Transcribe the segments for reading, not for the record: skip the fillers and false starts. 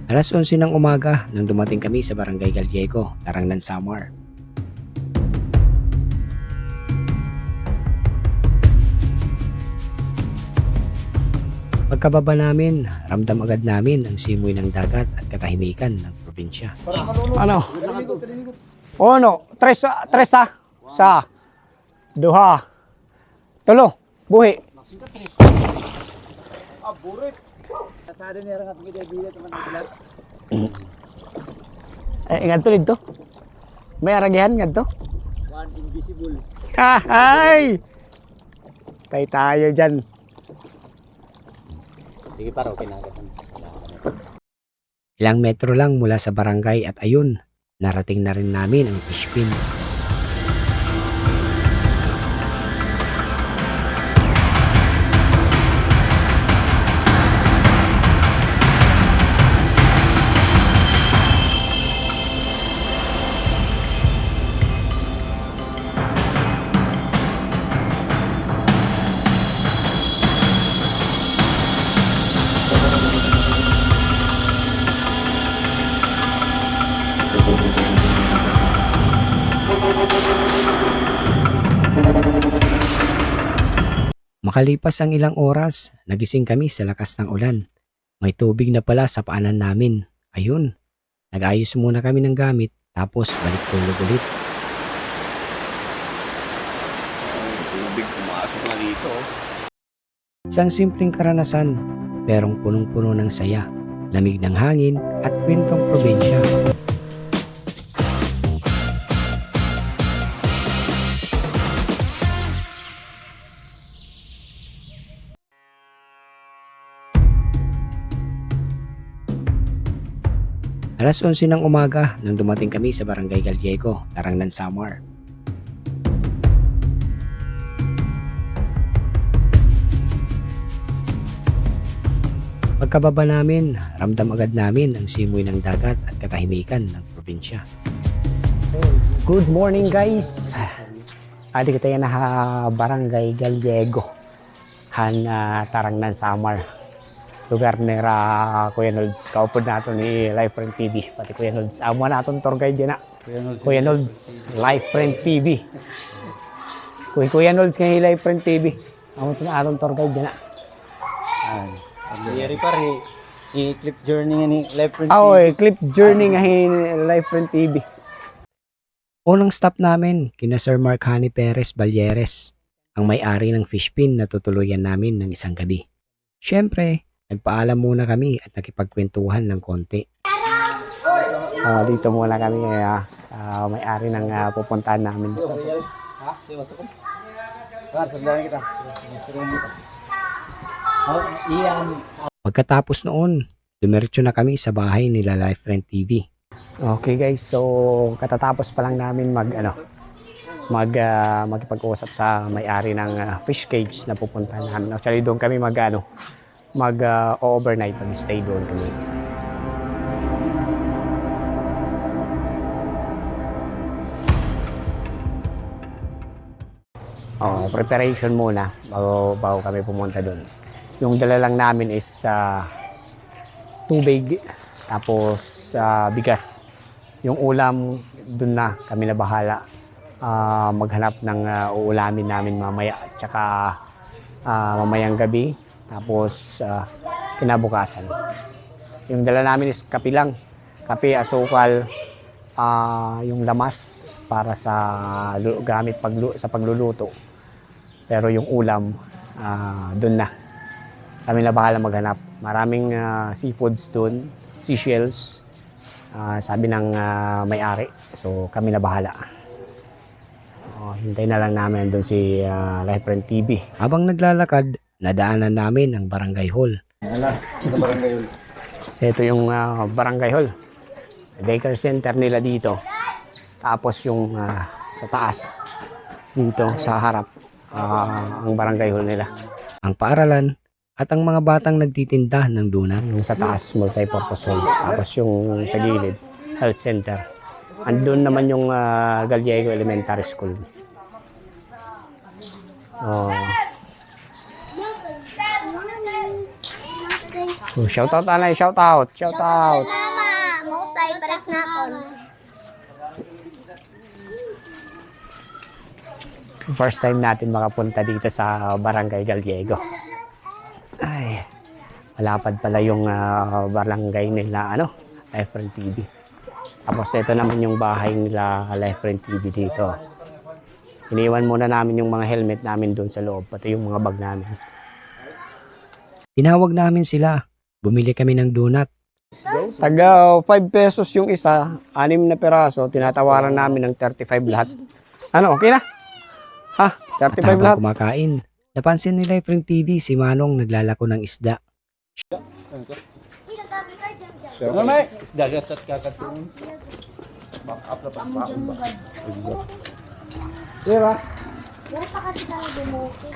Alas 11 ng umaga nang dumating kami sa Barangay Gallego, Tarangnan, Samar. Pagkababa namin, ramdam agad namin ang simoy ng dagat at katahimikan ng probinsya. Ano? O no, tres sa duha, tulo, buhi. Ingat to dito. May aragihan nga to. One invisible. Ay! Tay tayo dyan. Sige paro, kinagat. Ilang metro lang mula sa barangay at ayun, narating na rin namin ang fish pin. Makalipas ang ilang oras, nagising kami sa lakas ng ulan. May tubig na pala sa paanan namin. Ayun, nag-ayos muna kami ng gamit tapos balik tulog ulit. Tubig pumasok na dito. Isang simpleng karanasan, perong punong-puno ng saya, lamig ng hangin at kwentong probinsya. Alas 11 ng umaga nang dumating kami sa Barangay Gallego, Tarangnan, Samar. Pagkababa namin, ramdam agad namin ang simoy ng dagat at katahimikan ng probinsya. Good morning guys. Adi kita yan na Barangay Gallego. Tarangnan, Samar. Lugar ni Kuya Nolds. Kaupod nato ni Life Friend TV. Pati Kuya Nolds. Amo naton tour guide yan na. Kuya Nolds, Life Friend TV. Kuya Nolds kay Life Friend TV. Amo na aton tour guide yan na. Yeri pare, i-clip journey nga ni Life Friend Clip journey nga Life Friend TV. Unang stop namin, kina Sir Mark Hani Perez Balyeres, ang may-ari ng fish pin na tutuluyan namin ng isang gabi. Siyempre, nagpaalam muna kami at nakipagkwentuhan ng konti. Dito muna kami sa may-ari ng pupuntahan namin. Pagkatapos noon, dumiretso na kami sa bahay nila Life Friend TV. Okay guys, so katatapos pa lang namin magpag-usap sa may-ari ng fish cage na pupuntahan namin. Actually doon kami overnight, mag-stay doon kami. Preparation muna bago kami pumunta doon. Yung dala lang namin is tubig, tapos bigas. Yung ulam, doon na kami na bahala maghanap ng uulamin namin mamaya, tsaka mamayang gabi. Tapos kinabukasan. Yung dala namin is kape lang. Kape, asukal, yung lamas para sa gamit sa pagluluto. Pero yung ulam, doon na. Kami na bahala maghanap. Maraming seafoods doon, seashells, sabi ng may-ari. So kami na bahala. Hintay na lang namin doon si Life Friend TV. Habang naglalakad, nadaanan namin ang barangay hall. Ito yung barangay hall. Daycare center nila dito. Tapos yung sa taas, dito sa harap, ang barangay hall nila. Ang paaralan at ang mga batang nagtitinda ng donut. Yung sa taas, multi-purpose hall. Tapos yung sa gilid, health center. Andun naman yung Gallego Elementary School. Oh, shout out, anay, shout out, shout out. Mama, mausay pares na ako. First time natin makapunta dito sa Barangay Gallego. Ay, malapad pala yung barangay nila, Life Friend TV. Tapos ito naman yung bahay nila, Life Friend TV dito. Iniwan muna namin yung mga helmet namin doon sa loob, pati yung mga bag namin. Tinawag namin sila. Bumili kami ng donut. Taga 5 pesos yung isa, 6 na peraso, tinatawaran namin ng 35 lahat. Ano, okay na? Ha? At 35 lahat? habang kumakain, napansin ni Life Friend TV si Manong naglalako ng isda. Ano may? Dagat at kakatun. Diba? Pero pa kasi tayo bumuki.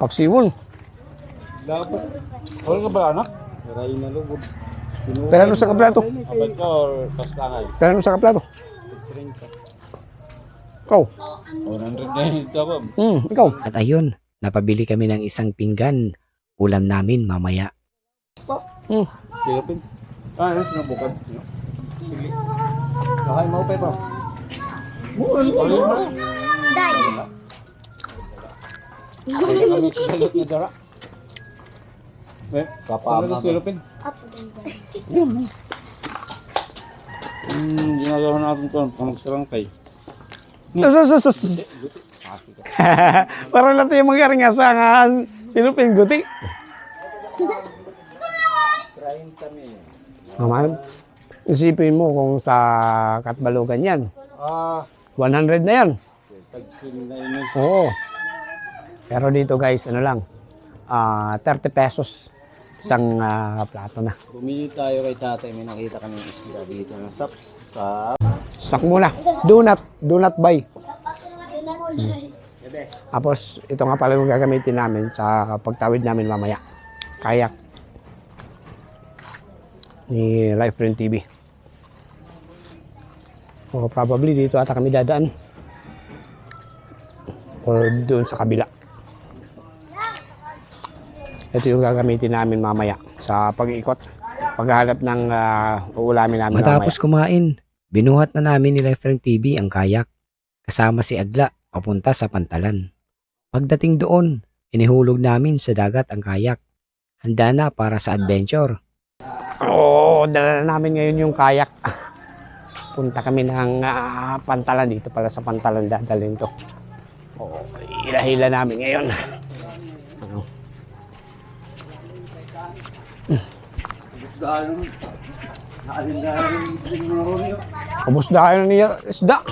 Paksiwon. Dapat. Wala ka ba anak? Maray na lubog. Pero ano sa kaplato? Abad ka or pastangal? Pero ano sa kaplato? 30. Ikaw? 100 na yung tabab. Ikaw? At ayun, napabili kami ng isang pinggan. Ulam namin mamaya. Silapin. Ano sinabukad? Okay, mau pa ito. Day. Kami silap na dara. Kapama ka. Silapin. Apo din. Ginagawa natin ito. Pamagsarangkay. Sus. Parang natin yung mga ringasangan. Sinupin guti. Naman, isipin mo kung sa Katbalogan yan. 100 na yan. Oo. Pero dito guys, ano lang, 30 pesos isang plato na. Bumili tayo kay tatay. May nakita kami isda dito na sapsap. Stock muna. Donut buy. Tapos, ito nga pala yung gagamitin namin sa pagtawid namin mamaya. Kayak. Ni Life Friend TV. O probably dito ata kami dadaan. Or doon sa kabila. Ito yung gagamitin namin mamaya sa pag-iikot. Paghahanap ng uulamin namin Matapos mamaya. kumain, binuhat na namin ni Life Friend TV ang kayak. Kasama si Agla papunta sa Pantalan. Pagdating doon, inihulog namin sa dagat ang kayak. Handa na para sa adventure. Oo, dala na namin ngayon yung kayak. Punta kami ng Pantalan. Dito pala sa Pantalan dadalhin to. Oo, hila-hila namin ngayon. Ano? Ubus dahil niya isda.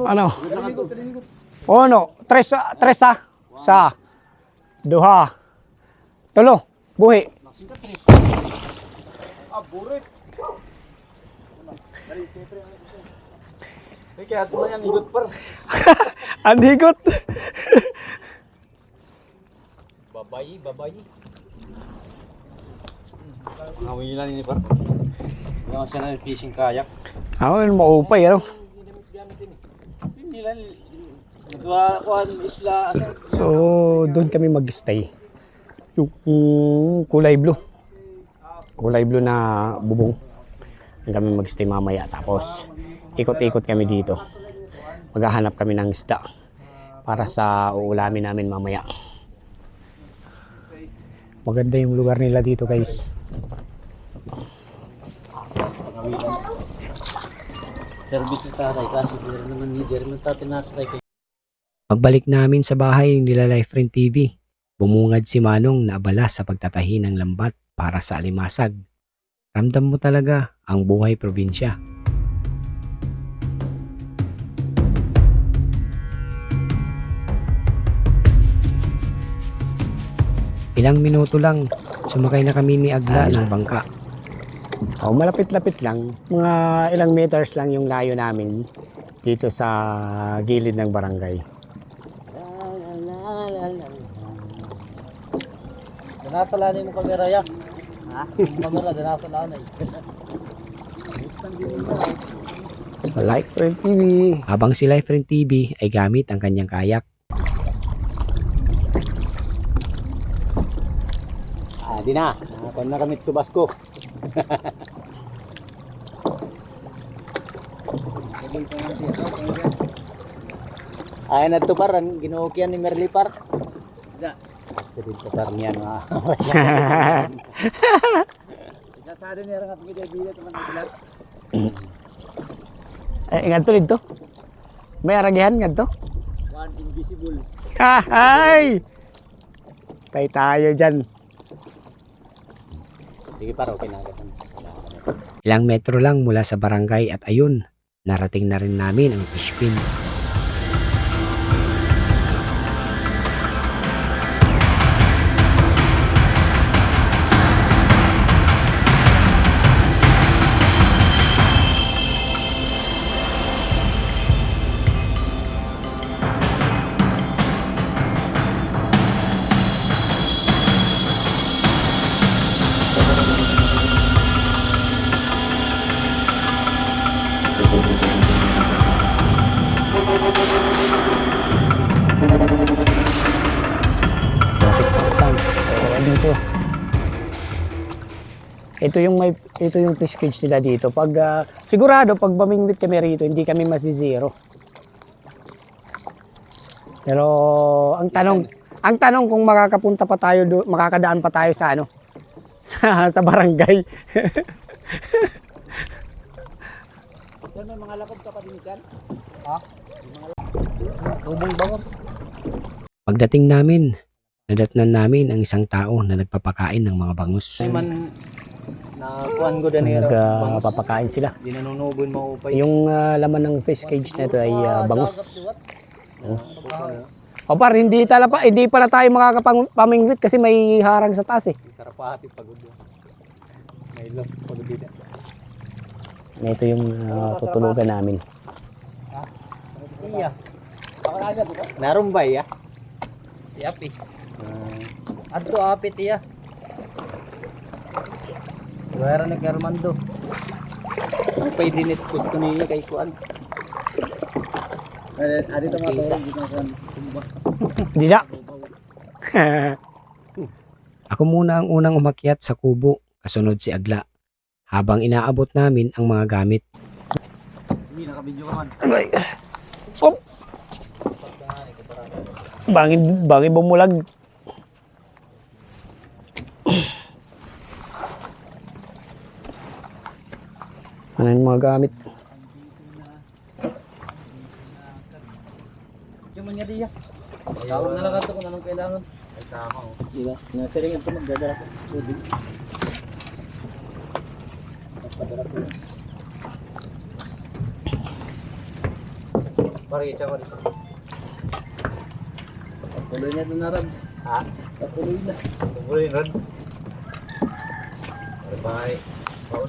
Ano? O ano? Tres sa duha tulo buhi. Kaya ito na yan, higot par. Ang higot. Babayi. Pangawilan ini par. Wala siya na yung fishing kayak. Ako yun maupay ano. Hindi lang. Nagawa ko ang isla. So doon kami mag-stay. Yung kulay blue. Kulay blue na bubong. Doon kami mag-stay mamaya. Tapos ikot-ikot kami dito. Maghahanap kami ng isda para sa uulamin namin mamaya. Maganda yung lugar nila dito guys. Service ni tatay kasi hindi rin nagtatinasay kayo. Pagbalik namin sa bahay nila Life Friend TV, bumungad si Manong na abala sa pagtatahi ng lambat para sa alimasag. Ramdam mo talaga ang buhay probinsya. Ilang minuto lang, sumakay na kami ni Agla ng bangka. Oh, malapit-lapit lang. Mga ilang meters lang yung layo namin dito sa gilid ng barangay. Danasalanay mo kamera ya. Ha? Yung kamera, danasalanay. Life Friend TV. Habang si Life Friend TV ay gamit ang kanyang kayak. Di na. Nakakuha na kami sa Subasco. Ay na to paran, ginuukian ni Merly Park. Da. Kasi dito par niyan mga. Nasado niya rin at bida-bida teman bilang. Ingat to dito. May aragihan nga to. One invisible. Ay! Tay tayo dyan. Sige par, okay na. Ilang metro lang mula sa barangay at ayun, narating na rin namin ang fish pin. Dito. Ito yung fish cage nila dito. Pag sigurado pag bamingwit kami rito, hindi kami masizero. Pero ang tanong kung makakapunta pa tayo makakadaan pa tayo sa ano sa barangay. Yan may mga lakad ka pa din dyan. Ha? Tubong bangon. Pagdating namin, nadatnan namin ang isang tao na nagpapakain ng mga bangus. May man nakuhan ko danero. Nagpapakain sila. Di nanunubon maupay. Yung laman ng fish cage na ito ay bangus. O par, hindi pala tayo makakapamingwit kasi may harang sa taas eh. Sarap pa hati pagod. May love pagod dito. Ito yung tutulugan namin. Iya. Pakalaga dito. Narumbay ya. Yapi. Adto apit iya. Wala na kay Armando. Ang pwede net gusto niya kay Kuan. Adi to matulog dito sa tumba. Di na. Ako muna ang unang umakyat sa kubo, kasunod si Agla. Habang inaabot namin ang mga gamit. Sige, naka-video ka man. Agay. Oh. Bangin bumulag. Ano yung mga gamit? Yung mga diya. Tawag na lang ato kung anong kailangan. Ay tama oh. Diba? Nasiringan ko magdadala ko. Tubig. Pari, tsaka dito. Tuloy na doon na Rad. Ha? Tuloy na. Tuloy na Rad. Bye. Paul.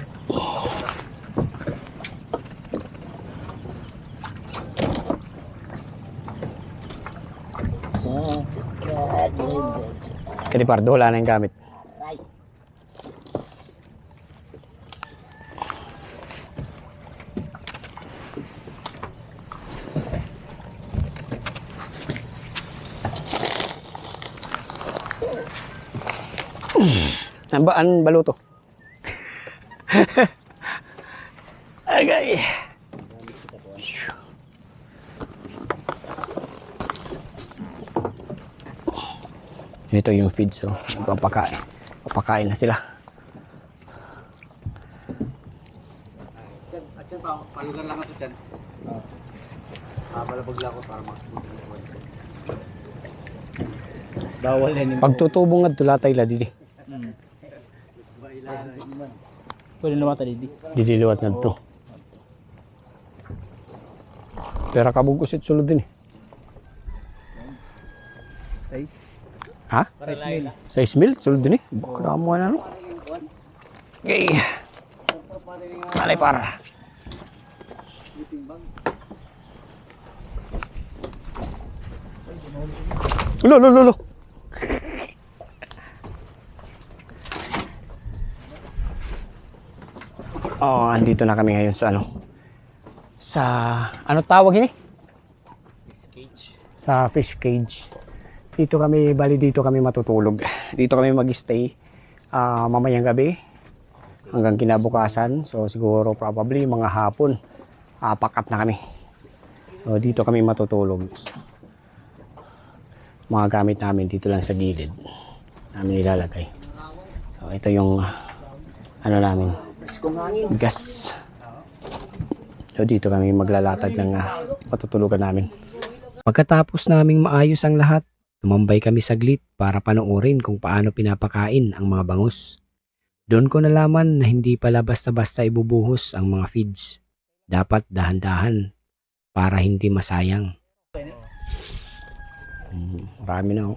Kadi Pardo, wala na yung gamit. Ang baluto. Agay. Ito yung feeds, so papakain na sila. At yan pa, palugan lang ako dyan. Balabag lang ako para makakita. Bawal yan yung Pagtutubong at tulatay la didi. pwede naman tayo didi. Didiliwat na to. Pero kabugusit sulod din eh. Size? Ha? 6 mil? Sulod din eh. Baka mo na no. Okay. Malay para. Lo. Oh, andito na kami ngayon sa ano tawag ini? Sa fish cage. Dito kami matutulog. Dito kami mag-stay mamayang gabi hanggang kinabukasan. So siguro probably mga hapon pack up na kami. So dito kami matutulog. Mga gamit namin dito lang sa gilid namin ilalagay. So ito yung namin, gas. So dito kami maglalatag ng matutulugan namin. Pagkatapos naming maayos ang lahat, tumambay kami saglit para panoorin kung paano pinapakain ang mga bangus. Doon ko nalaman na hindi pala basta-basta ibubuhos ang mga feeds. Dapat dahan-dahan para hindi masayang. Marami na.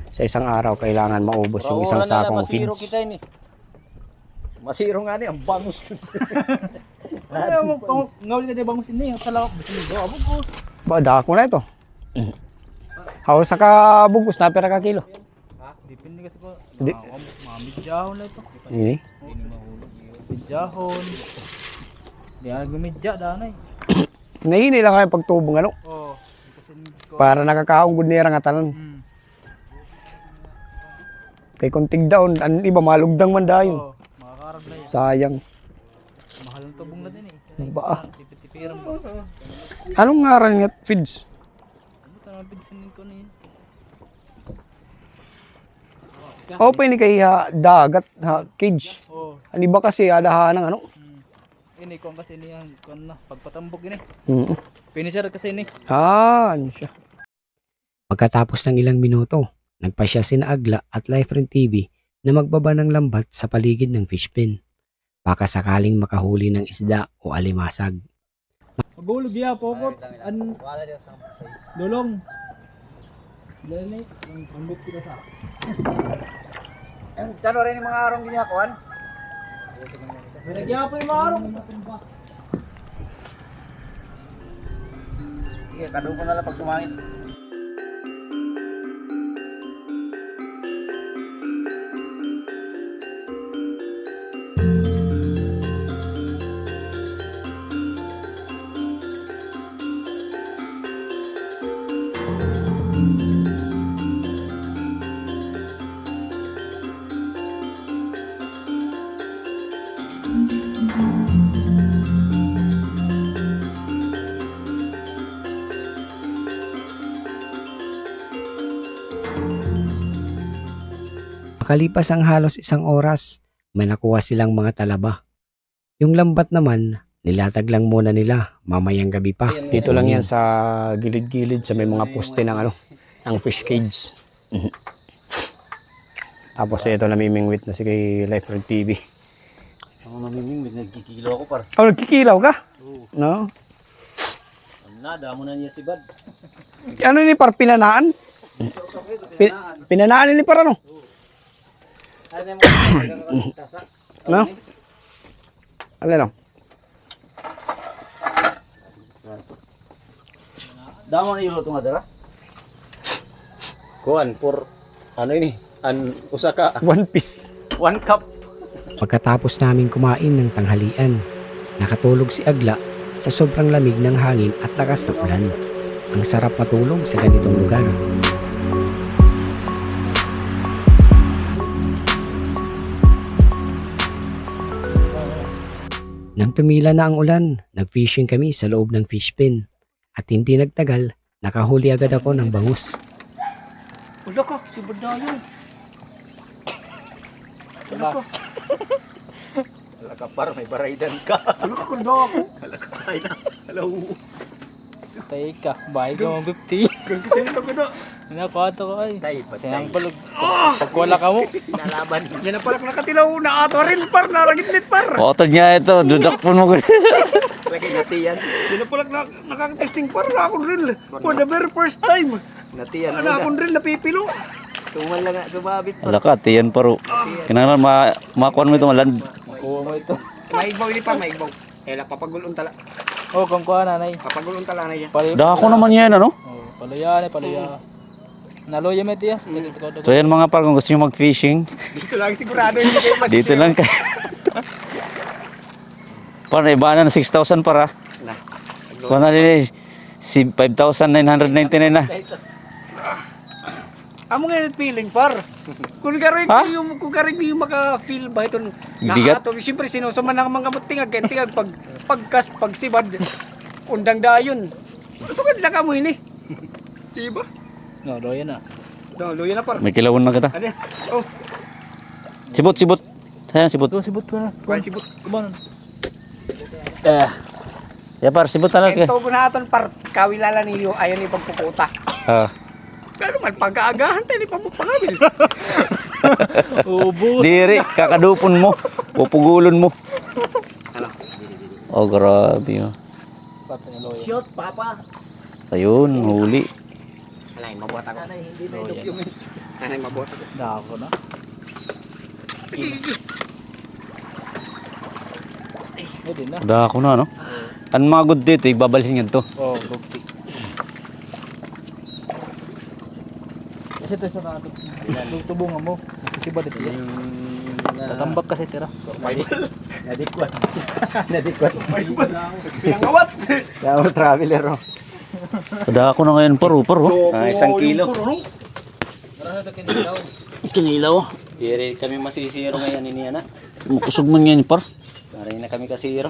Sa isang araw kailangan maubos yung isang sakong masiro feeds. kita ini. Masiro nga ni ang bangus. Ay, ngawin ka din bangus ini, ang salawak gusto mo daw, abugos. Ba, dako na ito. Hawa sa kabugos na pera ka kilo. Depende kasi ko, Di- mga midyahon na ito. Ini. Midyahon. Di nga nagmimidya, danay. Nahini lang kayo pagtubong Oo. Kasi ko, para nakakaunggod nira nga tanan. Kay kung tigdaon, ang iba malugdang man dayon. makakarag na yan. Sayang. Mahal ng tubong na din eh. Ba? Tipid-tipiran ba? Anong ngaran nga feeds? Ano ito naman pinsinin ko na yun? Open ni kay dagat cage. Oo. Ang iba kasi adahan ng Ini kung kasi ini ang kung na pagpatambok ini. Mm. Finisher kasi ini. Ano siya? Pagkatapos ng ilang minuto, nagpasya sina Agla at Liferen TV na magbaba ng lambat sa paligid ng fish pen. Baka sakaling makahuli ng isda o alimasag. Magulog ya pokot an dulong. Dali ang pambot kita sa. Tano rin yung mga arong ginyakuan. Binagyan pa yung marong. Sige, kadung ko na lang pag sumangit. Makalipas ang halos isang oras, may nakuha silang mga talaba. Yung lambat naman, nilatag lang muna nila mamayang gabi pa. Dito lang yan sa gilid-gilid sa may mga poste ng ng fish cage. Tapos ito namimingwit na si kay Liferen TV. Ako namiming, nagkikilo ako par. Oh, nagkikilaw ka? No? Nada mo na niya si Bad. Ano ni par pinanaan? Pinanaan ni par ano? Ano mo tasa? No? Ano no? Damo na iluto nga dara. Kuan for ano ini? Usa ka One piece. 1 cup. Pagkatapos namin kumain ng tanghalian, nakatulog si Agla sa sobrang lamig ng hangin at lakas ng ulan. Ang sarap matulog sa ganitong lugar. Nang tumila na ang ulan, nag-fishing kami sa loob ng fish pen. At hindi nagtagal, nakahuli agad ako ng bangus. Ulo ko, si Badayo. Wala ka par, may baraydan ka. Ulo ka kundo ako. Wala ka tayo na. Hello. Teka, bahay ka mga 50. Nakato ko ay. Tay, Sayang patay. palog. Pag wala ka mo. Nalaban. Yan na pala nakatilaw na ato rin par na ragitlit par. Otod niya ito, dudak po mo. Lagi natiyan. Yan na pala nakakatesting par na akong rin. For the very first time. Natiyan Ano akong rin napipilo. Tumal lang, sumabit pa. Ala ka, tiyan paro. Kinanglan, makuha mo ito, maland. Makuha mo ito. Maigbaw ini par, maigbaw. Kaya papagulong tala. Oh, kung kuha nanay. Papagulong tala na yan. Dako naman yan, ano? Oh, paluya na, paluya. Naloya mo ito yan. So yan mga par, kung gusto nyo mag-fishing, Dito lang sigurado hindi kayo masisira. dito lang kayo. Para iba na ng 6,000 para. Para din si 5,999 na. Amo nga feeling par. Kung karoy Ha? kung karoy yung maka-feel ba ito Bigat? nakato. Siyempre sinusuman ng mga tingag tingag pagkas pagsibad undang dayon. Sugad lang ka mo ini. Diba? No, do yan na. Dalo yan na par. May kilawon na kita. Ano? Oh, Sibot, sibot. Ayan, sibot. Do sibut na. kuha sibot. Kumanon. Ya par, sibot talaga. Ito ko na aton par kawilala niyo ayan ni pagpuputa. Ah. Pero man pagkaagahan tayo ni pamupangawil. Ubo. Diri, kakadupon mo. Pupugulon mo. Oh, grabe. Oh. Shoot papa. Ayun, huli. Alay mabuhat ako. Hindi na document. Anay mabuhat ako. Dako na. Pwede na. Dako na, no? Ang mga good dito, ibabalhin yan to. Oh, bukti. Kasi ito sa nato. Tubungan mo. Kasi ba dito? Tatambak kasi tira. Nadikwat. Nadikwat. Pinangawat. Daw traveler oh. Dako na ngayon, paro. Isang kilo. Kinilaw. Diri kami masisiro ngayon ini ana. Makusog man ngayon, par. Para na kami kasiro.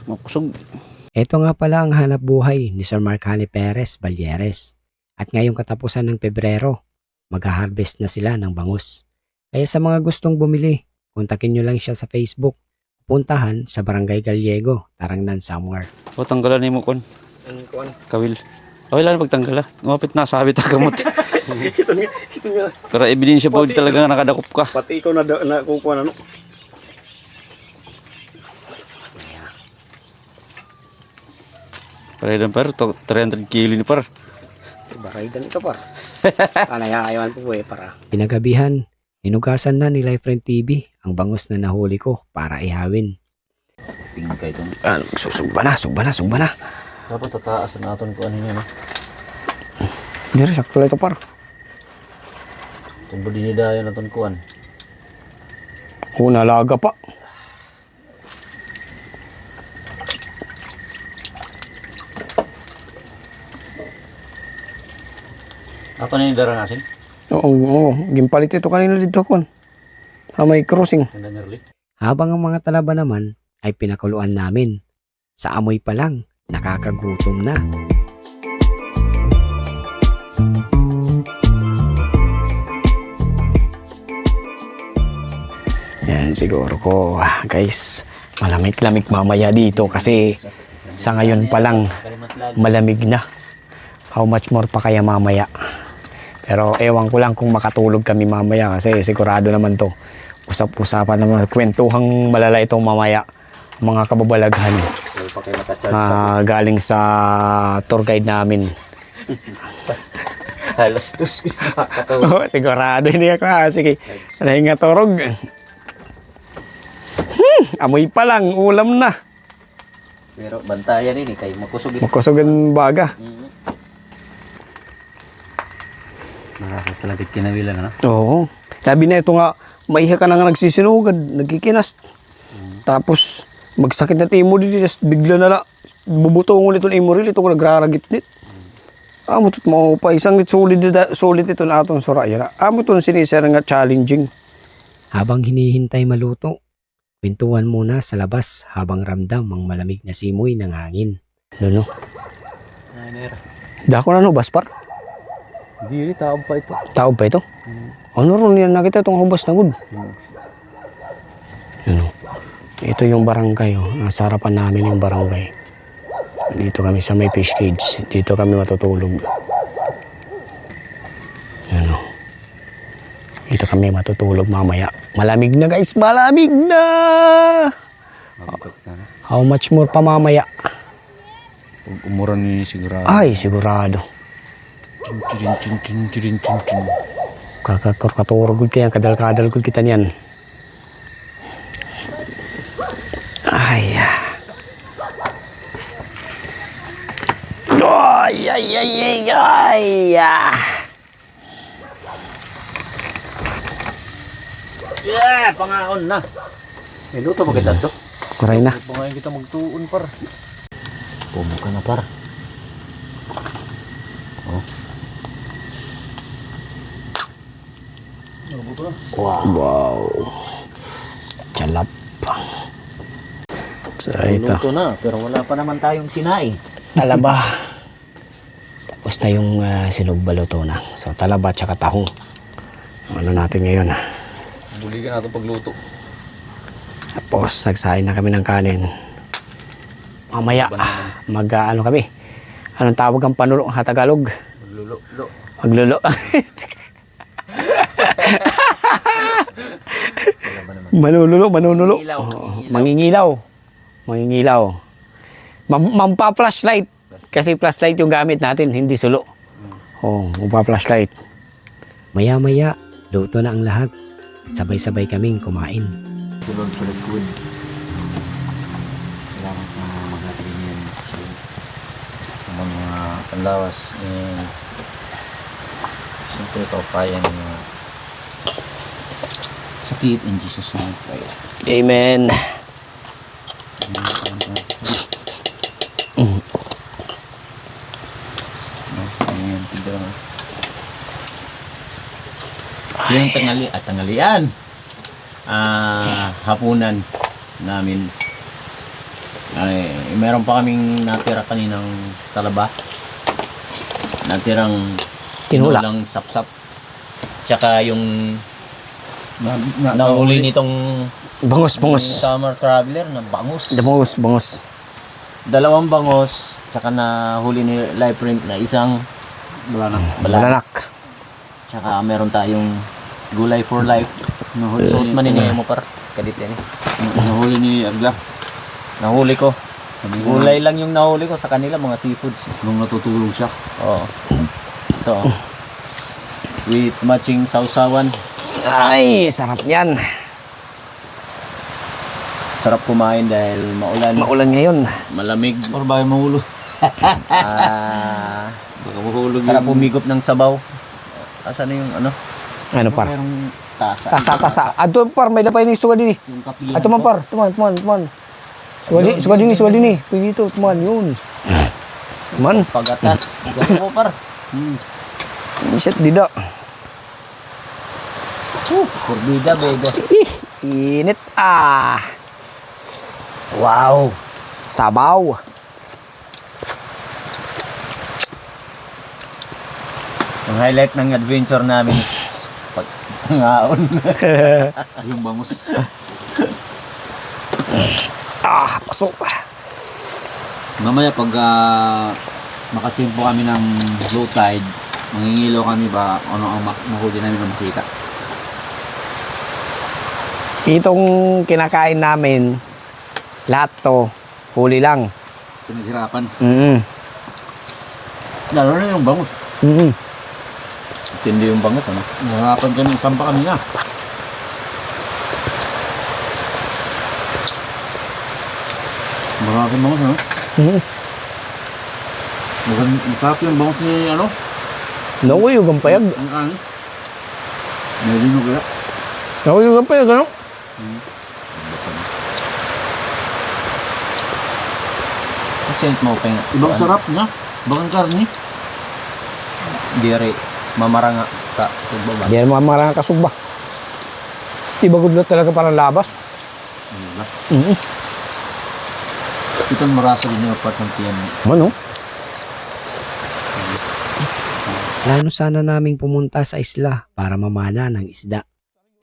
Makusog. Ito nga pala ang hanap buhay ni Sir Marcani Perez Balyeres. At ngayong katapusan ng Pebrero, mag-harvest na sila ng bangus. Kaya sa mga gustong bumili, kontakin nyo lang siya sa Facebook. Puntahan sa Barangay Gallego, Tarangnan, Samar. O, tanggalan mo kon. Ang kuan. Kawil. Okay lang pagtanggal. Umapit na, sabit ang gamot. Pero ebidensya po talaga nakadakop ka. Pati ikaw na kukuha ano. Para dan par, 300 kilo ni par. Baraydan ito par. Anay ayawan po para. Pinagabihan, inugasan na ni Life Friend TV ang bangus na nahuli ko para ihawin. Tingin ka ito. Sugba na. Dapat tataasan natin kung ano niya, no? Hindi rin, sakto lang ito par. Kung budinidayan natin kuan. Nalaga pa. Ato na yung daranasin? Oo. Gimpalit ito kanina dito kon. May crossing. Ganda merli. Habang ang mga talaba naman ay pinakuluan namin. Sa amoy pa lang, nakakagutom na. Yan siguro ko guys. Malamig-lamig mamaya dito kasi sa ngayon pa lang malamig na. How much more pa kaya mamaya? Pero ewan ko lang kung makatulog kami mamaya kasi sigurado naman to. Usap-usapan naman, kwentuhang malala itong mamaya. Mga kababalaghan. Galing sa tour guide namin. Halos dos. Oh, sigurado hindi ako. Sige, nahinga torog. Amoy pa lang, ulam na. Pero bantayan ini kay makusog. Makusugan baga. Nakakit talaga kinawilan, ano? Oo. Sabi na ito nga, maiha ka na nga nagsisinugad, nagkikinas. Tapos, magsakit na timo dito, just bigla na lang, bubutong ulit itong imoril, ito ko nagraragit-nit. Amo ito't mo pa, isang solid ito na atong suraya. Amo ito'ng sinisera nga challenging. Habang hinihintay maluto, kwentuhan muna sa labas habang ramdam ang malamig na simoy ng hangin. Lolo, Dako na no, Baspar? Dili, taob pa ito. Tao pa ito? Ano ron yan nakita itong hubas na gud? Ano? Ito yung barangay. Oh. Nasa harapan namin yung barangay. Dito kami sa may fish cage. Dito kami matutulog. Ano? Dito kami matutulog mamaya. Malamig na guys! Malamig na! How much more pa mamaya? Umuran ni sigurado. Ay, sigurado. Chin. Kakaturog kaya kadal-kadal ko kita niyan. Ay. Ay. Yeah, pangaon na. Niluto mo kita to. Kuray na. Ito ngayon kita magtuon par. Pumo ka na par. Wow. Chalap. So, ito. Luto na, pero wala pa naman tayong sinaing. Talaba. Tapos na yung sinog baluto na. So, talaba tsaka tahong. Ano natin ngayon? Buligan natin pagluto. Tapos, nagsahin na kami ng kanin. Mamaya, ano kami? Anong tawag ang panulo sa Tagalog? Maglulo. Maglulo. Manunulo. Oo, mangingilaw. Mampa-flashlight. Kasi flashlight yung gamit natin, hindi sulo. Mampa-flashlight. Maya-maya, luto na ang lahat. Sabay-sabay kaming kumain. Tulog for the food. Salamat na maghatid niyan sa mga panlawas and siyempre kaupayan ng mga sakit in Jesus' name. Amen. Ayan, tignan mo. Yung tanghalian. Hapunan namin. Ay, meron pa kaming natira kaninang talaba. Natirang Tinula. tinulang sapsap. Tsaka yung nahuli nitong Bangos. summer traveler na bangus. Bangos. 2 bangos. Tsaka nahuli ni life print na isang balanak. Balanak. Tsaka meron tayong gulay for life. Suot maniniya mo par. Kadit yan eh. Nahuli ni Agla. Nahuli ko. Gulay lang yung nahuli ko sa kanila, mga seafoods. Nung natutulog siya. Oo. Ito. With matching sausawan. Ay, sarap yan. Sarap kumain dahil maulan. Maulan ngayon. Malamig. Or ba mahulog? Baka mahulog Sarap humigop ng sabaw. Asan na yung ano? Ano par? Merong tasa. Tasa. Ato par, may lapay ni suga din. Yung kapiyan Ato man par, tuman. Suga din. Pwede ito, tuman, yun. Tuman. Pagatas. Diyan mo par. Shit, dida. Kurbida, baby. Init. Wow. Sabaw. Ang highlight ng adventure namin is pag-ngaon. Yung bangus. Pasok. Mamaya pag makachimpo kami ng low tide, mangingilaw kami ba ano ang mahuli namin na makita. Itong kinakain namin, lahat to, huli lang. Pinaghirapan. Lalo na yung bangus. Tindi yung bangus, ano? Nahirapan kami, sampa kami na. Maraming bangus, ano? Masarap yung bangus ni ano? Naku, yung gampayag. Ang ano? Medyo nyo kaya. Naku, yung gampayag, ano? Kasi mo pa nga. Ibang sarap na. Bakang karni. Diri, mamaranga ka. Tugbaba. Yan mga marang kasugba. Ibagudlot talaga parang labas. Ito marasa rin yung part ng tiyan. Ano? Plano sana naming pumunta sa isla para mamana ng isda.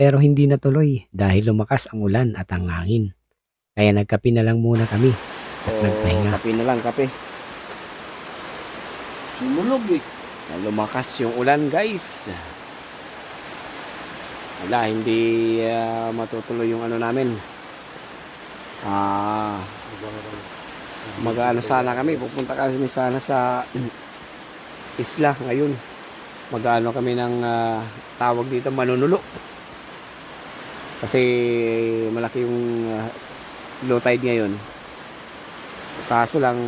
Pero hindi natuloy dahil lumakas ang ulan at ang hangin. Kaya nagkape na lang muna kami at nagpahinga. Kape na lang, kape. Sumulog eh. Lumakas yung ulan, guys. Wala, hindi matutuloy yung ano namin. Mag-ano sana kami, pupunta kami sana sa isla ngayon. Mag-ano kami ng tawag dito, manunulo. Kasi malaki yung low tide ngayon. Kaso lang,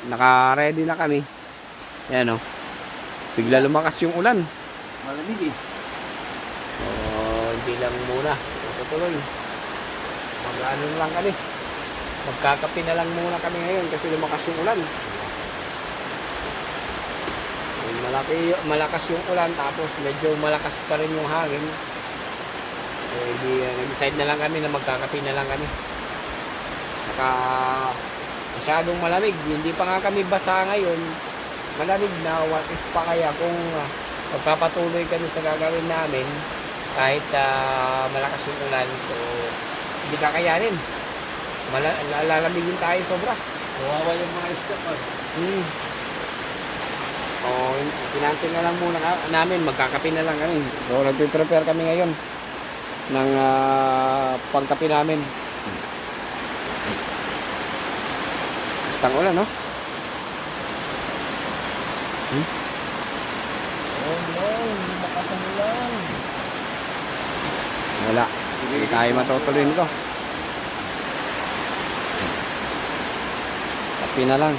naka-ready na kami. Yan o. Bigla lumakas yung ulan. Malamig eh. Hindi lang muna. Tutuloy. Mag-ano lang kami. Magkakape na lang muna kami ngayon kasi lumakas yung ulan. Malakas yung ulan tapos medyo malakas pa rin yung hangin. Nag-decide na lang kami na magkakape na lang kami. Saka masyadong malamig. Hindi pa nga kami basa ngayon. Malamig na. What if pa kaya kung magpapatuloy kami sa gagawin namin kahit malakas yung ulan. So hindi kakayanin. Lalamigin tayo sobra. Kawawa yung mga isda pa. Pinansin na lang muna namin, magkakape na lang kami. So nagpe-prepare kami ngayon ng pagkape namin. Bastang ulan, no? Oh no, lumakas ang ulan. Wala. Hindi tayo matutuloy nito. Kape na lang.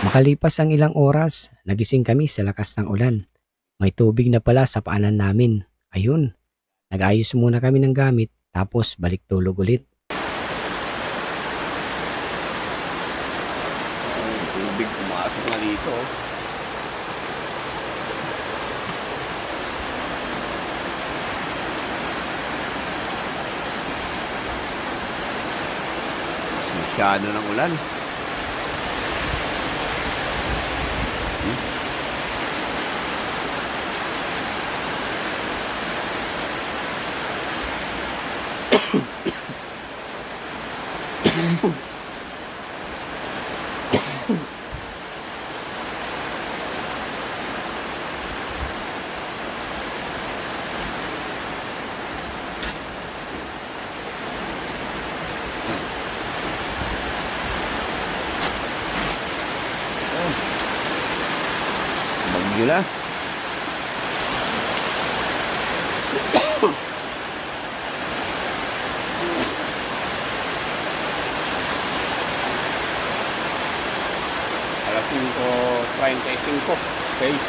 Makalipas ang ilang oras, nagising kami sa lakas ng ulan. May tubig na pala sa paanan namin. Ayun, nag-ayos muna kami ng gamit tapos balik tulog ulit. Tubig pumasok na dito. Masyado ng ulan. Bagyo na. Alas 5:35 guys.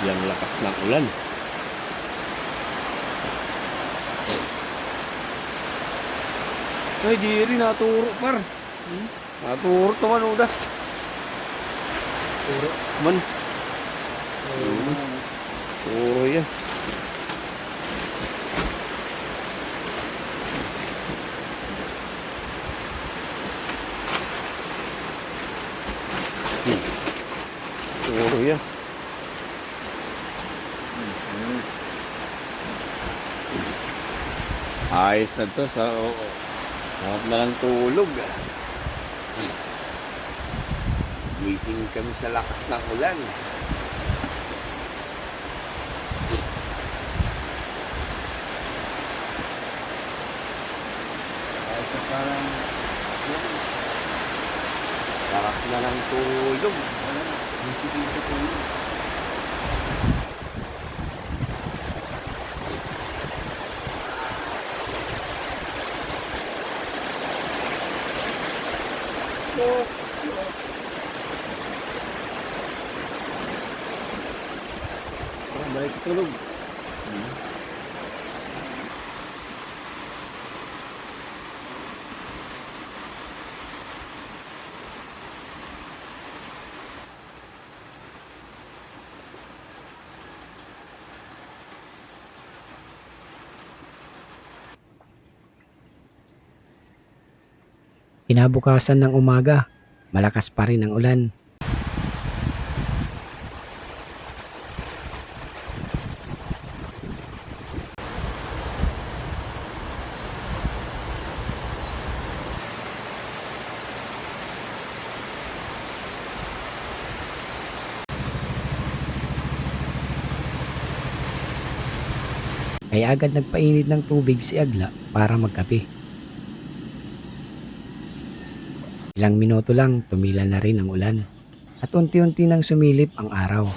Yang lakas ng ulan. Ay, di rin naturo par. Naturo to man udah. Turo man. Turo yan. Turo yan. Ayos na to. Sarap na lang tulog. Gising kami sa lakas ng ulan. Ayos na parang sarap na lang tulog. Gising sa tulog. Balik sa tulog. Kinabukasan ng umaga, malakas pa rin ang ulan. Kaya agad nagpainit ng tubig si Agla para magkape. Ilang minuto lang tumila na rin ang ulan at unti-unti nang sumilip ang araw.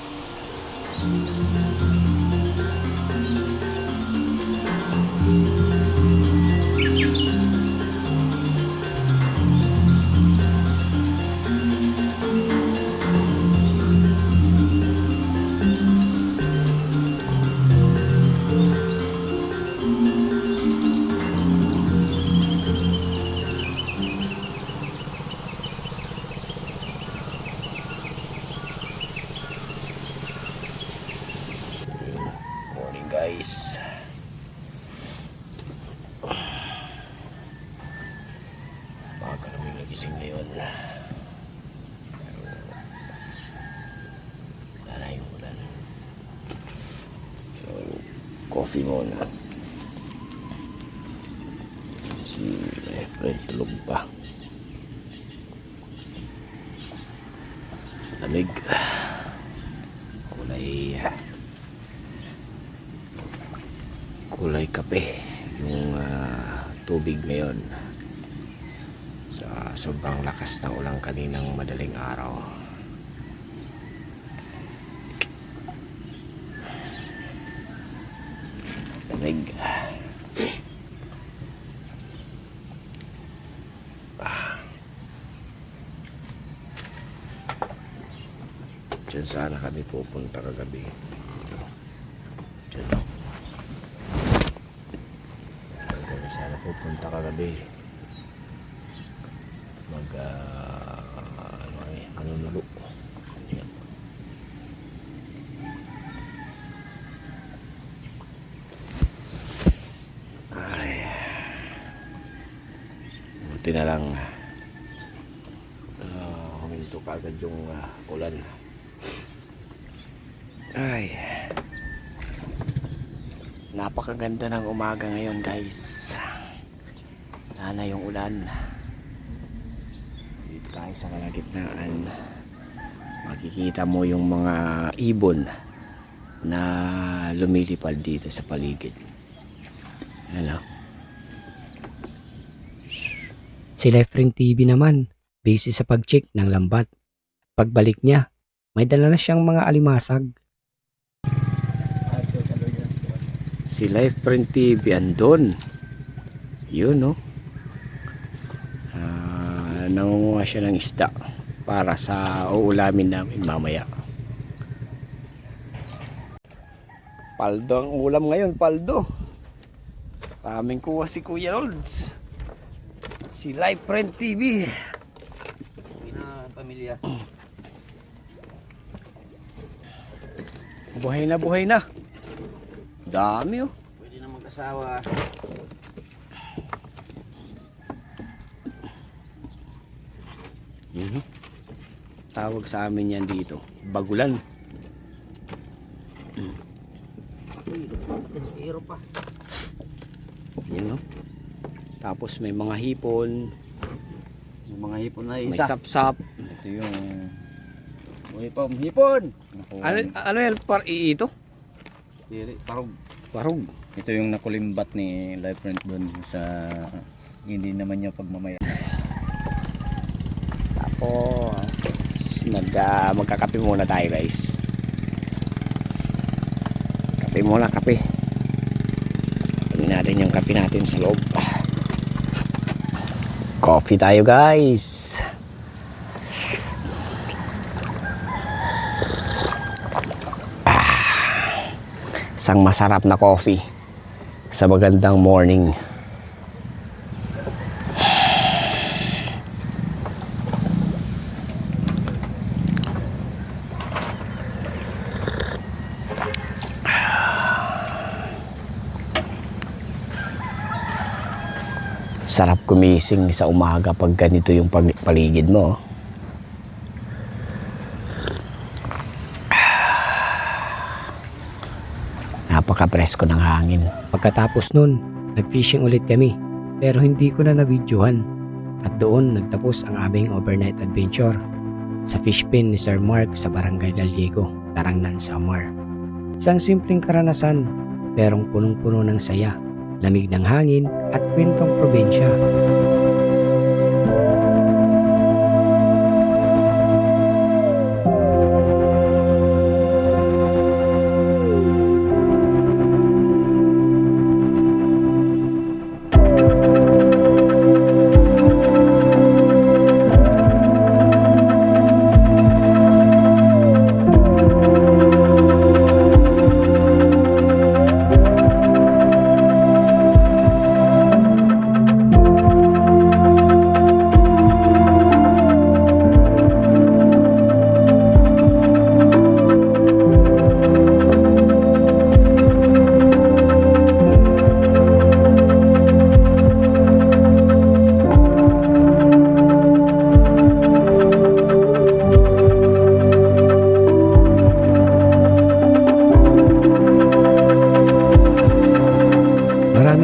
guys. Baka namin nagising ngayon. Wala na yung ulan. So, coffee muna. Si friend tulog pa. Lamig. Kulay kape yung tubig ngayon sa sobrang lakas ng ulan kaninang madaling araw. Lamig. Diyan sana kami pupunta kagabi. Diyan kami sana pupunta kagabi. Manunulo. Yan. Ay. Buti na lang huminto kagad yung ulan. Ay, napakaganda ng umaga ngayon guys. Wala na yung ulan. Dito tayo sa kalagitnaan, makikita mo yung mga ibon na lumilipad dito sa paligid. Ano? Si Lefring TV naman, busy sa pag-check ng lambat. Pagbalik niya, may dala na siyang mga alimasag. Si Lifeprint TV andon. Yun, no? Nangunguha siya ng isda para sa uulamin namin mamaya. Paldo ang ulam ngayon, paldo. Kaming kuha si Kuya Rolds. Si Lifeprint TV. Pamilya. Buhay na, buhay na. Dami, oh. Pwede na mag-asawa. Tawag sa amin yan dito, bagulan. Tiro pa. Yan, no? Tapos may mga hipon, May mga hipon na may isa. sapsap. Ito yung Hipon! Ano yan, ito? Parang Parog. Ito yung nakulimbat ni Life Friend doon sa hindi naman niya pagmamaya. Tapos magkakape muna tayo guys. Kape muna, kape. Tingnan natin yung kape natin sa loob. Coffee tayo guys. Isang masarap na coffee sa magandang morning. Sarap gumising sa umaga pag ganito yung paligid mo. Napaka-presko ng hangin. Pagkatapos nun, nag-fishing ulit kami pero hindi ko na na-videohan. At doon nagtapos ang aming overnight adventure sa fish pin ni Sir Mark sa Barangay Gallego, Tarangnan, Samar. Isang simpleng karanasan perong punong-puno ng saya, lamig ng hangin at kwentong probinsya.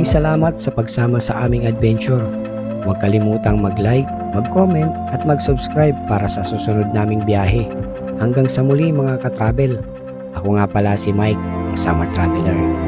Maraming salamat sa pagsama sa aming adventure. Huwag kalimutang mag-like, mag-comment at mag-subscribe para sa susunod naming biyahe. Hanggang sa muli mga ka-travel. Ako nga pala si Mike, ang Summer Traveler.